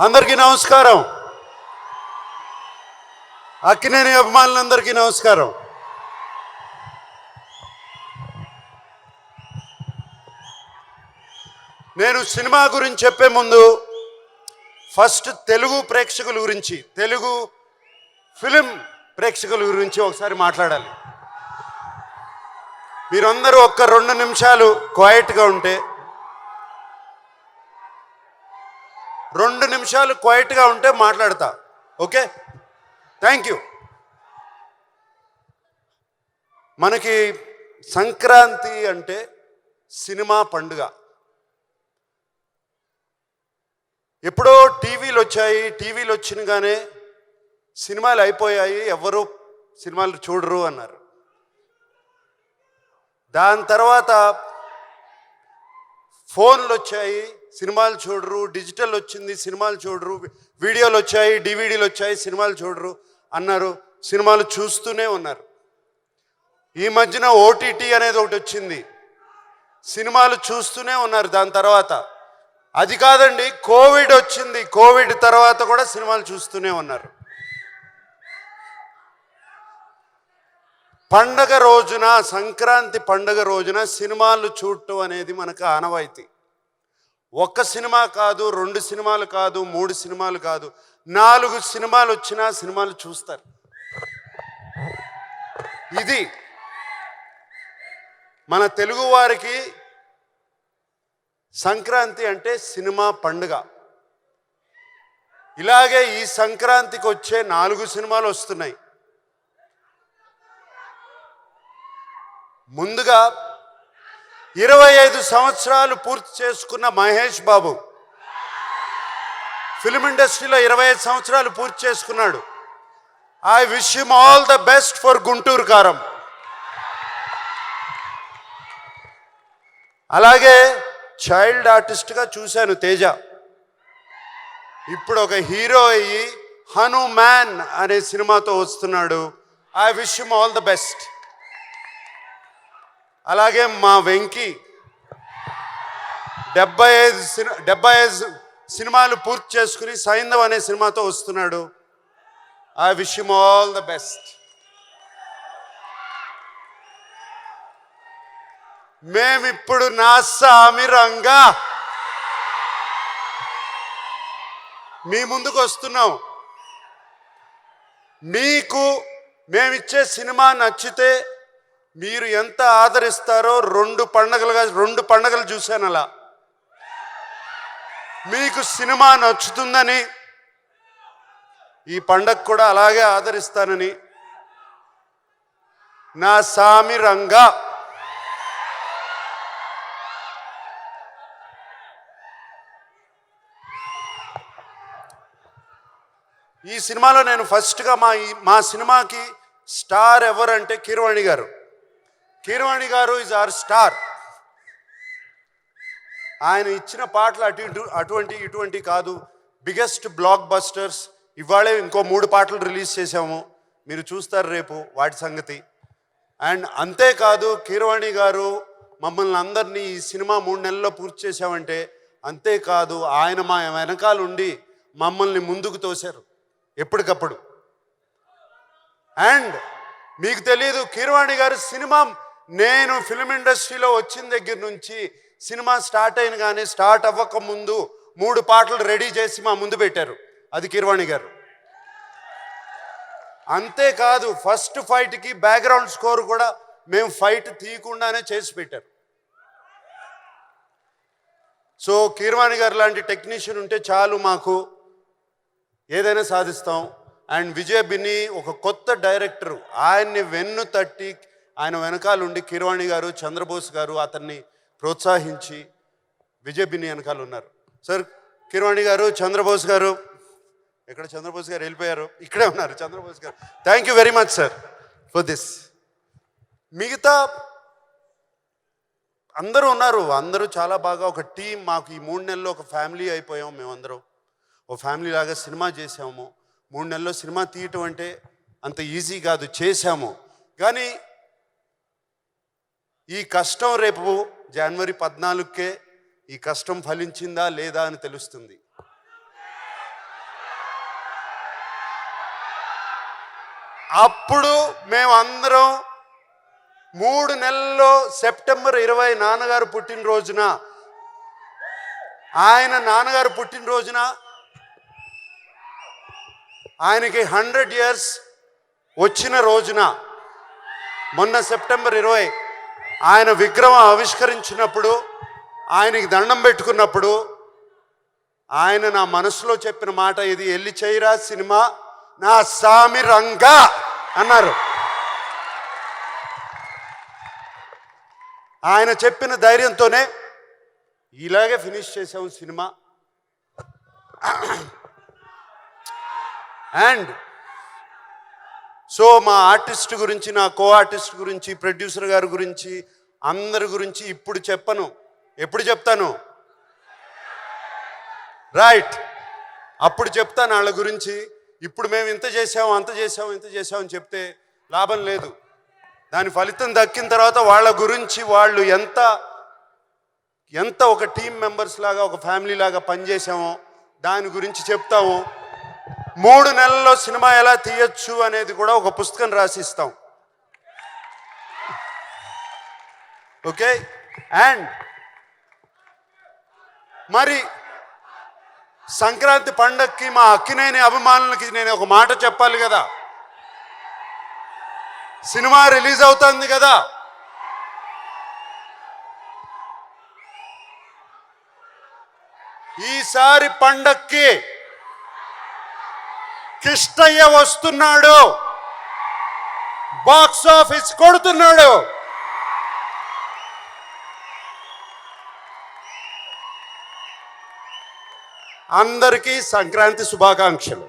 అందరికీ నమస్కారం. అక్కినేని అభిమానులందరికీ నమస్కారం. నేను సినిమా గురించి చెప్పే ముందు ఫస్ట్ తెలుగు ప్రేక్షకుల గురించి, తెలుగు ఫిలిం ప్రేక్షకుల గురించి ఒకసారి మాట్లాడాలి. మీరందరూ ఒక్క 2 నిమిషాలు క్వైట్గా ఉంటే, 2 నిమిషాలు క్వైట్గా ఉంటే మాట్లాడతా. Okay, thank you. మనకి సంక్రాంతి అంటే సినిమా పండుగ. ఎప్పుడో టీవీలు వచ్చాయి, టీవీలు వచ్చినగానే సినిమాలు అయిపోయాయి, ఎవరు సినిమాలు చూడరు అన్నారు. దాని తర్వాత ఫోన్లు వచ్చాయి, సినిమాలు చూడరు. డిజిటల్ వచ్చింది, సినిమాలు చూడరు. వీడియోలు వచ్చాయి, డివిడీలు వచ్చాయి, సినిమాలు చూడరు అన్నారు. సినిమాలు చూస్తూనే ఉన్నారు. ఈ మధ్యన ఓటీటీ అనేది ఒకటి వచ్చింది, సినిమాలు చూస్తూనే ఉన్నారు. దాని తర్వాత అది కాదండి, కోవిడ్ వచ్చింది, కోవిడ్ తర్వాత కూడా సినిమాలు చూస్తూనే ఉన్నారు. పండగ రోజున, సంక్రాంతి పండగ రోజున సినిమాలు చూడటం అనేది మనకు ఆనవాయితీ. ఒక్క సినిమా కాదు, 2 సినిమాలు కాదు, 3 సినిమాలు కాదు, 4 సినిమాలు వచ్చినా సినిమాలు చూస్తారు. ఇది మన తెలుగు వారికి సంక్రాంతి అంటే సినిమా పండుగ. ఇలాగే ఈ సంక్రాంతికి వచ్చే 4 సినిమాలు వస్తున్నాయి. ముందుగా 25 సంవత్సరాలు పూర్తి చేసుకున్న మహేష్ బాబు ఫిల్మ్ ఇండస్ట్రీలో 25 సంవత్సరాలు పూర్తి చేసుకున్నాడు. I wish him all the best for Guntur కారం. అలాగే చైల్డ్ ఆర్టిస్ట్గా చూశాను తేజ. ఇప్పుడు ఒక హీరో అయ్యి హనుమాన్ అనే సినిమాతో వస్తున్నాడు. I wish him all the best. అలాగే మా వెంకీ 75 సినిమాలు పూర్తి చేసుకుని సైంధవ్ అనే సినిమాతో వస్తున్నాడు. I wish him all the best. మేమిప్పుడు నా సామి రంగా మీ ముందుకు వస్తున్నాం. మీకు మేమిచ్చే సినిమా నచ్చితే మీరు ఎంత ఆదరిస్తారో 2 పండగలు చూశాను. అలా మీకు సినిమా నచ్చుతుందని ఈ పండగ కూడా అలాగే ఆదరిస్తానని నా సామి రంగా. ఈ సినిమాలో నేను ఫస్ట్గా మా సినిమాకి స్టార్ ఎవరంటే కీరవాణి గారు. కీరవాణి గారు ఈజ్ అవర్ స్టార్. ఆయన ఇచ్చిన పాటలు ఇటువంటి కాదు, బిగ్గెస్ట్ బ్లాక్ బస్టర్స్. ఇవాళే ఇంకో 3 పాటలు రిలీజ్ చేశాము, మీరు చూస్తారు రేపు వాటి సంగతి. అండ్ అంతేకాదు, కీరవాణి గారు మమ్మల్ని అందరినీ ఈ సినిమా 3 నెలల్లో పూర్తి చేశామంటే అంతేకాదు, ఆయన మా వెనకాల ఉండి మమ్మల్ని ముందుకు తోశారు ఎప్పటికప్పుడు. అండ్ మీకు తెలియదు, కీరవాణి గారు సినిమా, నేను ఫిల్మ్ ఇండస్ట్రీలో వచ్చిన దగ్గర నుంచి సినిమా స్టార్ట్ అయిన కానీ స్టార్ట్ అవ్వక ముందు 3 పాటలు రెడీ చేసి మా ముందు పెట్టారు. అది కీరవాణి గారు. అంతేకాదు, ఫస్ట్ ఫైట్కి బ్యాక్గ్రౌండ్ స్కోర్ కూడా మేము ఫైట్ తీయకుండానే చేసి పెట్టారు. సో కీరవాణి గారు లాంటి టెక్నీషియన్ ఉంటే చాలు, మాకు ఏదైనా సాధిస్తాం. అండ్ విజయ్ బిన్ని ఒక కొత్త డైరెక్టరు, ఆయన్ని వెన్ను తట్టి ఆయన వెనకాల ఉండి కీరవాణి గారు, చంద్రబోస్ గారు అతన్ని ప్రోత్సహించి విజయ్ బిన్ని వెనకాల ఉన్నారు. సార్ కీరవాణి గారు, చంద్రబోస్ గారు, ఎక్కడ చంద్రబోస్ గారు వెళ్ళిపోయారు, ఇక్కడే ఉన్నారు చంద్రబోస్ గారు. Thank you very much sir for this. మిగతా అందరూ ఉన్నారు, అందరూ చాలా బాగా ఒక టీం. మాకు ఈ 3 నెలల్లో ఒక ఫ్యామిలీ అయిపోయాము. మేమందరం ఒక ఫ్యామిలీ లాగా సినిమా చేసాము. 3 నెలల్లో సినిమా తీయటం అంటే అంత ఈజీ కాదు, చేశాము. కానీ ఈ కష్టం రేపు జనవరి 14కే ఈ కష్టం ఫలించిందా లేదా అని తెలుస్తుంది. అప్పుడు మేమందరం 3 నెలల్లో సెప్టెంబర్ 20 నాన్నగారు పుట్టినరోజున, ఆయన నాన్నగారు పుట్టినరోజున ఆయనకి 100 years వచ్చిన రోజున, మొన్న సెప్టెంబర్ 20 ఆయన విగ్రహం ఆవిష్కరించినప్పుడు, ఆయనకి దండం పెట్టుకున్నప్పుడు ఆయన నా మనసులో చెప్పిన మాట ఇది, ఎల్లి చేయరా సినిమా నా సామి రంగా అన్నారు. ఆయన చెప్పిన ధైర్యంతోనే ఇలాగే ఫినిష్ చేసాము సినిమా. అండ్ సో మా ఆర్టిస్ట్ గురించి, నా కో ఆర్టిస్ట్ గురించి, ప్రొడ్యూసర్ గారి గురించి, అందరి గురించి ఇప్పుడు చెప్పను. ఎప్పుడు చెప్తాను? రైట్, అప్పుడు చెప్తాను వాళ్ళ గురించి. ఇప్పుడు మేము ఇంత చేసాము, అంత చేసాము, ఇంత చేసామని చెప్తే లాభం లేదు. దాని ఫలితం దక్కిన తర్వాత వాళ్ళ గురించి, వాళ్ళు ఎంత ఒక టీం మెంబర్స్ లాగా, ఒక ఫ్యామిలీ లాగా పనిచేసామో దాని గురించి చెప్తాము. 3 నెలల్లో సినిమా ఎలా తీయచ్చు అనేది కూడా ఒక పుస్తకం రాసిస్తాం. ఓకే. అండ్ మరి సంక్రాంతి పండక్కి మా అక్కినేని అభిమానులకి నేను ఒక మాట చెప్పాలి కదా. సినిమా రిలీజ్ అవుతుంది కదా. ఈసారి పండక్కి కృష్ణయ్య వస్తున్నాడు, బాక్స్ ఆఫీస్ కొడుతున్నాడు. అందరికీ సంక్రాంతి శుభాకాంక్షలు.